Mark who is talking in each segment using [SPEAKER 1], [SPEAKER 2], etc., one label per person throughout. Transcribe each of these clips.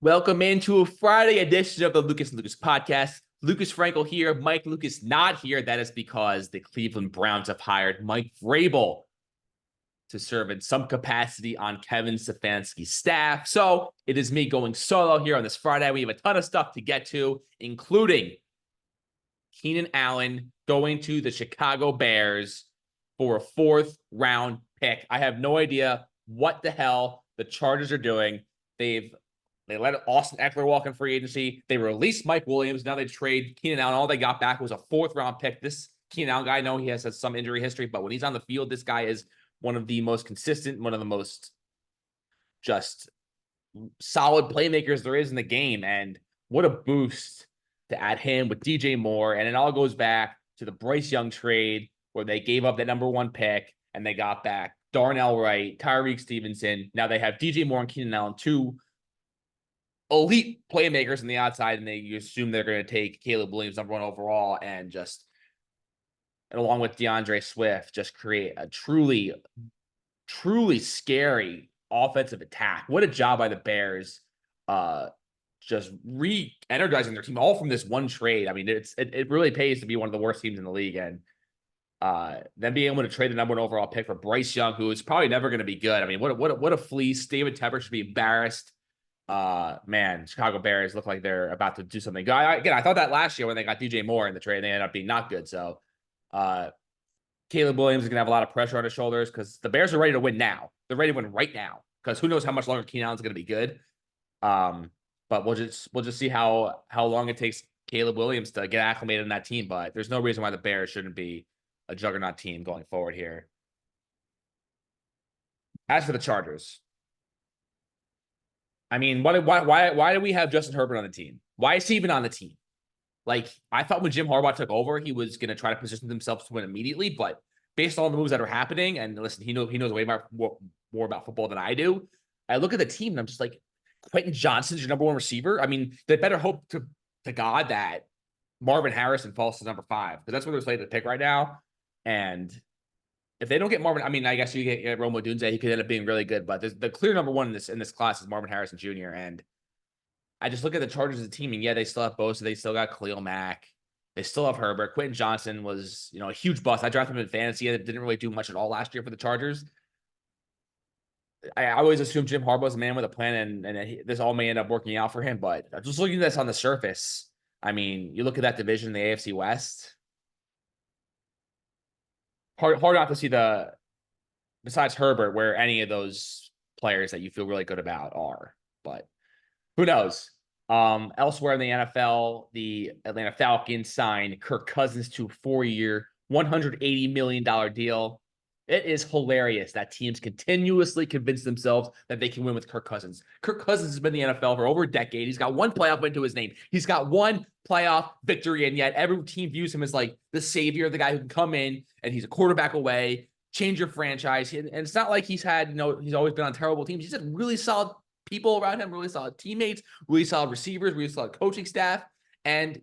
[SPEAKER 1] Welcome into a Friday edition of the Lucas and Lucas podcast. Lucas Frankel here, Mike Lucas not here. That is because the Cleveland Browns have hired Mike Vrabel to serve in some capacity on Kevin Stefanski's staff. So it is me going solo here on this Friday. We have a ton of stuff to get to, including Keenan Allen going to the Chicago Bears for a 4th round pick. I have no idea what the hell the Chargers are doing. They let Austin Eckler walk in free agency. They released Mike Williams. Now they trade Keenan Allen. All they got back was a 4th round pick. This Keenan Allen guy, I know he has some injury history, but when he's on the field, this guy is one of the most consistent, one of the most just solid playmakers there is in the game. And what a boost to add him with DJ Moore. And it all goes back to the Bryce Young trade where they gave up that number 1 pick and they got back Darnell Wright, Tyreek Stevenson. Now they have DJ Moore and Keenan Allen, 2 elite playmakers on the outside, and you assume they're going to take Caleb Williams number 1 overall and along with DeAndre Swift, just create a truly scary offensive attack. What a job by the Bears, just re-energizing their team all from this one trade. I mean, it really pays to be one of the worst teams in the league, and then being able to trade the number 1 overall pick for Bryce Young, who is probably never going to be good. I mean, what a fleece. David Tepper should be embarrassed. Man, Chicago Bears look like they're about to do something good. I thought that last year when they got DJ Moore in the trade, they ended up being not good. So, Caleb Williams is going to have a lot of pressure on his shoulders because the Bears are ready to win now. They're ready to win right now because who knows how much longer Keenan Allen's going to be good. But we'll just see how long it takes Caleb Williams to get acclimated in that team. But there's no reason why the Bears shouldn't be a juggernaut team going forward here. As for the Chargers, I mean, why do we have Justin Herbert on the team? Why is he even on the team? Like, I thought when Jim Harbaugh took over, he was going to try to position himself to win immediately. But based on the moves that are happening, and listen, he knows way more about football than I do. I look at the team and I'm just like, Quentin Johnston's your number 1 receiver. I mean, they better hope to God that Marvin Harrison falls to number 5 because that's where they're slated to pick right now. And if they don't get Marvin, I mean, I guess you get Rome Odunze, he could end up being really good. But the clear number 1 in this class is Marvin Harrison Jr. And I just look at the Chargers as a team, and yeah, they still have Bosa, they still got Khalil Mack, they still have Herbert. Quentin Johnston was, a huge bust. I drafted him in fantasy, and it didn't really do much at all last year for the Chargers. I always assume Jim Harbaugh's a man with a plan, and this all may end up working out for him. But just looking at this on the surface, I mean, you look at that division, the AFC West. Hard not to see besides Herbert, where any of those players that you feel really good about are. But who knows? Elsewhere in the NFL, the Atlanta Falcons signed Kirk Cousins to a 4-year, $180 million deal. It is hilarious that teams continuously convince themselves that they can win with Kirk Cousins. Kirk Cousins has been in the NFL for over a decade. He's got 1 playoff win to his name. He's got 1 playoff victory, and yet every team views him as like the savior, the guy who can come in and he's a quarterback away, change your franchise. And it's not like he's had, he's always been on terrible teams. He's had really solid people around him, really solid teammates, really solid receivers, really solid coaching staff, and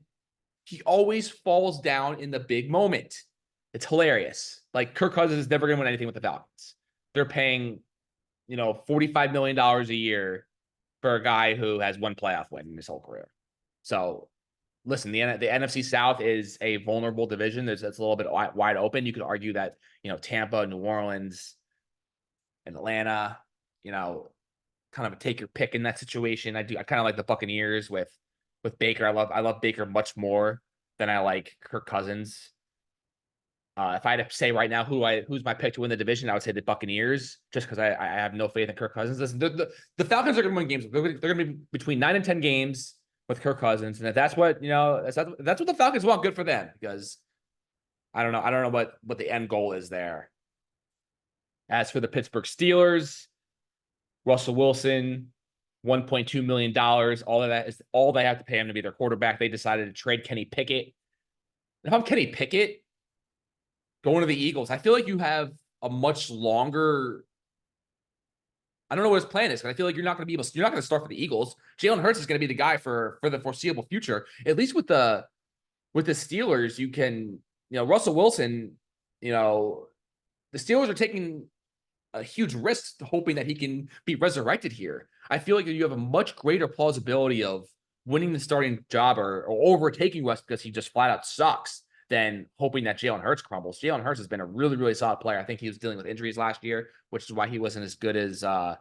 [SPEAKER 1] he always falls down in the big moment. It's hilarious. Like, Kirk Cousins is never going to win anything with the Falcons. They're paying, $45 million a year for a guy who has 1 playoff win in his whole career. So, listen, the NFC South is a vulnerable division. It's a little bit wide open. You could argue that, Tampa, New Orleans, and Atlanta, kind of a take your pick in that situation. I kind of like the Buccaneers with Baker. I love Baker much more than I like Kirk Cousins. If I had to say right now who's my pick to win the division, I would say the Buccaneers, just because I have no faith in Kirk Cousins. Listen, the Falcons are going to win games. They're going to be between 9 and 10 games with Kirk Cousins, and if that's what that's what the Falcons want, good for them. Because I don't know what the end goal is there. As for the Pittsburgh Steelers, Russell Wilson, $1.2 million. All of that is all they have to pay him to be their quarterback. They decided to trade Kenny Pickett. If I'm Kenny Pickett going to the Eagles, I feel like you have a much longer. I don't know what his plan is, but I feel like you're not going to start for the Eagles. Jalen Hurts is going to be the guy for the foreseeable future. At least with the Steelers, you can, Russell Wilson, the Steelers are taking a huge risk hoping that he can be resurrected here. I feel like you have a much greater plausibility of winning the starting job or overtaking West because he just flat out sucks than hoping that Jalen Hurts crumbles. Jalen Hurts has been a really, really solid player. I think he was dealing with injuries last year, which is why he wasn't as good as that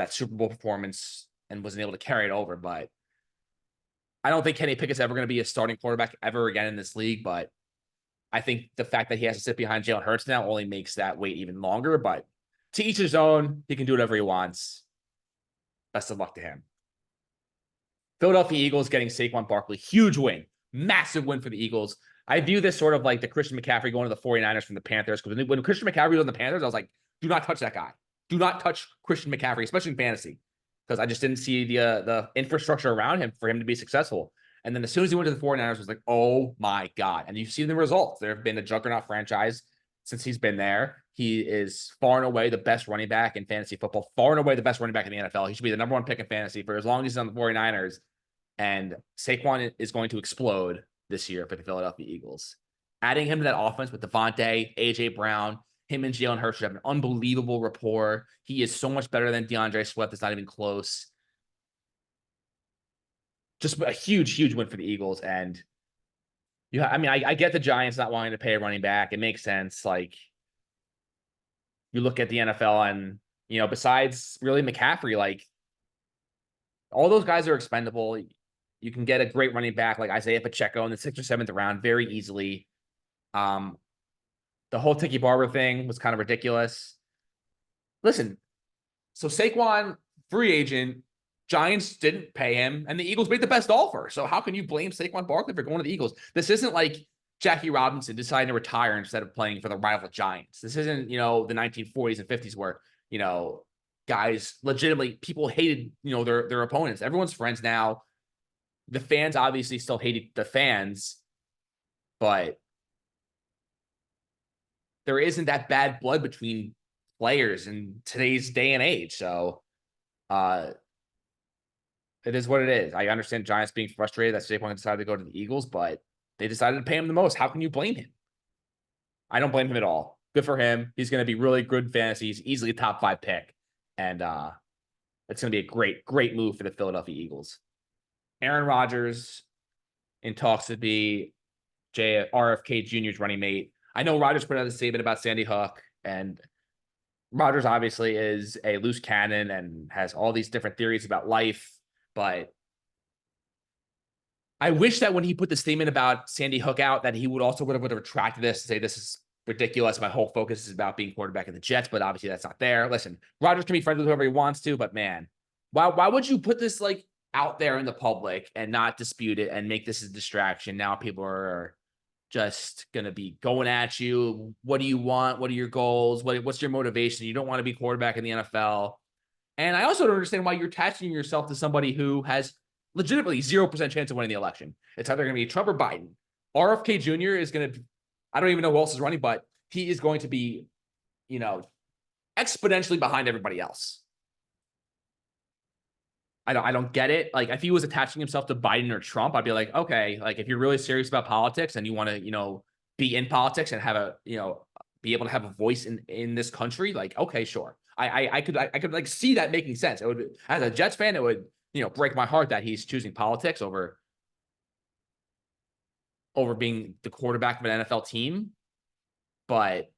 [SPEAKER 1] Super Bowl performance and wasn't able to carry it over. But I don't think Kenny Pickett's ever going to be a starting quarterback ever again in this league. But I think the fact that he has to sit behind Jalen Hurts now only makes that wait even longer. But to each his own, he can do whatever he wants. Best of luck to him. Philadelphia Eagles getting Saquon Barkley. Huge win. Massive win for the Eagles. I view this sort of like the Christian McCaffrey going to the 49ers from the Panthers. Because when Christian McCaffrey was on the Panthers, I was like, do not touch that guy. Do not touch Christian McCaffrey, especially in fantasy. Because I just didn't see the infrastructure around him for him to be successful. And then as soon as he went to the 49ers, I was like, oh my God. And you've seen the results. There have been a juggernaut franchise since he's been there. He is far and away the best running back in fantasy football, far and away the best running back in the NFL. He should be the number one pick in fantasy for as long as he's on the 49ers. And Saquon is going to explode this year for the Philadelphia Eagles. Adding him to that offense with Devontae, A.J. Brown, him and Jalen Hurts should have an unbelievable rapport. He is so much better than DeAndre Swift. It's not even close. Just a huge, huge win for the Eagles. And I get the Giants not wanting to pay a running back. It makes sense. Like, you look at the NFL and, besides really McCaffrey, like, all those guys are expendable. You can get a great running back like Isaiah Pacheco in the 6th or 7th round very easily. The whole Tiki Barber thing was kind of ridiculous. Listen, so Saquon, free agent, Giants didn't pay him, and the Eagles made the best offer. So how can you blame Saquon Barkley for going to the Eagles? This isn't like Jackie Robinson deciding to retire instead of playing for the rival Giants. This isn't, the 1940s and 50s where, guys legitimately, people hated, their opponents. Everyone's friends now. The fans obviously still hated the fans, but there isn't that bad blood between players in today's day and age. So it is what it is. I understand Giants being frustrated that Saquon decided to go to the Eagles, but they decided to pay him the most. How can you blame him? I don't blame him at all. Good for him. He's going to be really good fantasy. He's easily a top 5 pick. And it's going to be a great, great move for the Philadelphia Eagles. Aaron Rodgers in talks to be RFK Jr.'s running mate. I know Rodgers put out a statement about Sandy Hook, and Rodgers obviously is a loose cannon and has all these different theories about life, but I wish that when he put the statement about Sandy Hook out, that he would have retracted this to say this is ridiculous. My whole focus is about being quarterback of the Jets, but obviously that's not there. Listen, Rodgers can be friends with whoever he wants to, but man, why would you put this like out there in the public and not dispute it and make this a distraction? Now people are just going to be going at you. What do you want? What are your goals? What's your motivation? You don't want to be quarterback in the NFL. And I also don't understand why you're attaching yourself to somebody who has legitimately 0% chance of winning the election. It's either going to be Trump or Biden. RFK Jr. is going to, I don't even know who else is running, but he is going to be, exponentially behind everybody else. I don't get it. Like, if he was attaching himself to Biden or Trump, I'd be like, okay, like if you're really serious about politics and you want to, be in politics and have a, be able to have a voice in this country, like, okay, sure. I could like see that making sense. It would, as a Jets fan, it would, break my heart that he's choosing politics over being the quarterback of an NFL team. But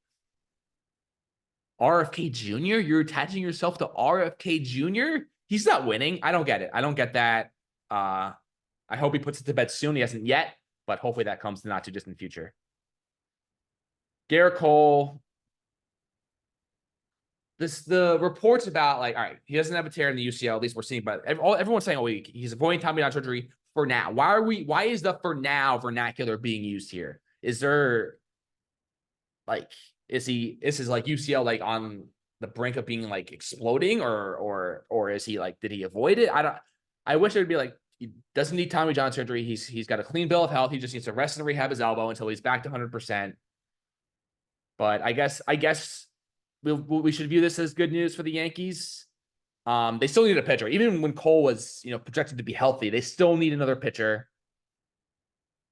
[SPEAKER 1] RFK Jr., you're attaching yourself to RFK Jr.? He's not winning. I don't get it. I don't get that. I hope he puts it to bed soon. He hasn't yet, but hopefully that comes in the not too distant future. Gerrit Cole. The reports about, like, all right, he doesn't have a tear in the UCL, at least we're seeing, but everyone's saying, oh, he's avoiding Tommy John surgery for now. Why is the for now vernacular being used here? Is there, like, is his like UCL like on the brink of being like exploding, or is he like, did he avoid it? I wish it would be like, he doesn't need Tommy John surgery. He's got a clean bill of health. He just needs to rest and rehab his elbow until he's back to 100%. But I guess we should view this as good news for the Yankees. They still need a pitcher. Even when Cole was, projected to be healthy, they still need another pitcher.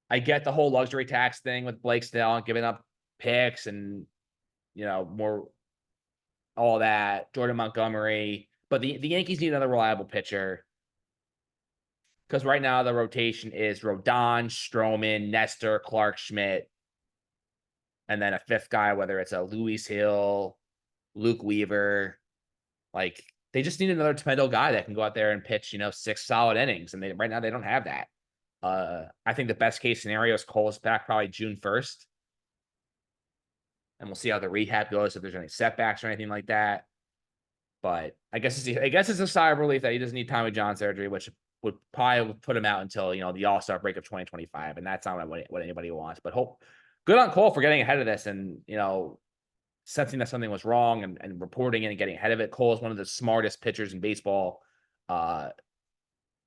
[SPEAKER 1] I get the whole luxury tax thing with Blake Snell and giving up picks and, more all that, Jordan Montgomery. But the Yankees need another reliable pitcher. Because right now the rotation is Rodon, Stroman, Nestor, Clark Schmidt, and then a fifth guy, whether it's a Luis Hill, Luke Weaver. Like, they just need another tomato guy that can go out there and pitch, 6 solid innings. And right now they don't have that. I think the best case scenario is Cole's back probably June 1st. And we'll see how the rehab goes, if there's any setbacks or anything like that. But I guess it's a sigh of relief that he doesn't need Tommy John surgery, which would probably put him out until, the All-Star break of 2025. And that's not what anybody wants. But good on Cole for getting ahead of this and, sensing that something was wrong and reporting it and getting ahead of it. Cole is one of the smartest pitchers in baseball.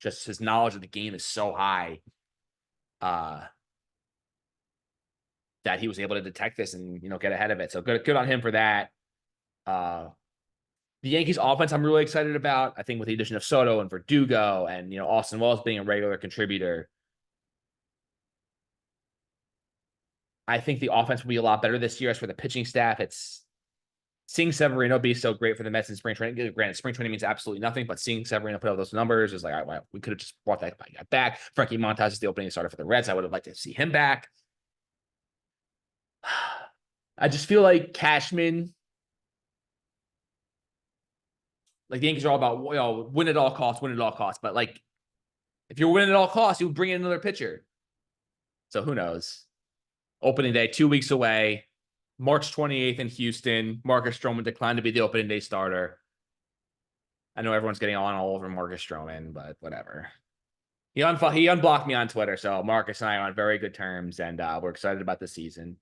[SPEAKER 1] Just his knowledge of the game is so high that he was able to detect this and, get ahead of it. So good on him for that. The Yankees offense, I'm really excited about. I think with the addition of Soto and Verdugo and, Austin Wells being a regular contributor, I think the offense will be a lot better this year. As for the pitching staff, it's seeing Severino be so great for the Mets in spring training. Granted, spring training means absolutely nothing, but seeing Severino put up those numbers is like, all right, well, we could have just brought that guy back. Frankie Montas is the opening starter for the Reds. I would have liked to see him back. I just feel like Cashman, like the Yankees are all about, win at all costs, win at all costs. But like, if you're winning at all costs, you would bring in another pitcher. So who knows? Opening day, 2 weeks away, March 28th in Houston. Marcus Stroman declined to be the opening day starter. I know everyone's getting on all over Marcus Stroman, but whatever. He unblocked me on Twitter, so Marcus and I are on very good terms, and we're excited about the season.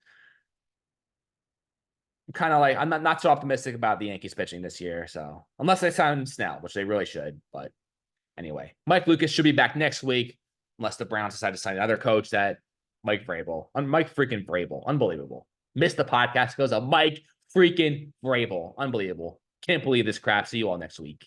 [SPEAKER 1] I'm not so optimistic about the Yankees pitching this year, so unless they sign Snell, which they really should. But anyway, Mike Lucas should be back next week, unless the Browns decide to sign another coach that Mike freaking Vrabel. Unbelievable. Missed the podcast because of Mike freaking Vrabel. Unbelievable. Can't believe this crap. See you all next week.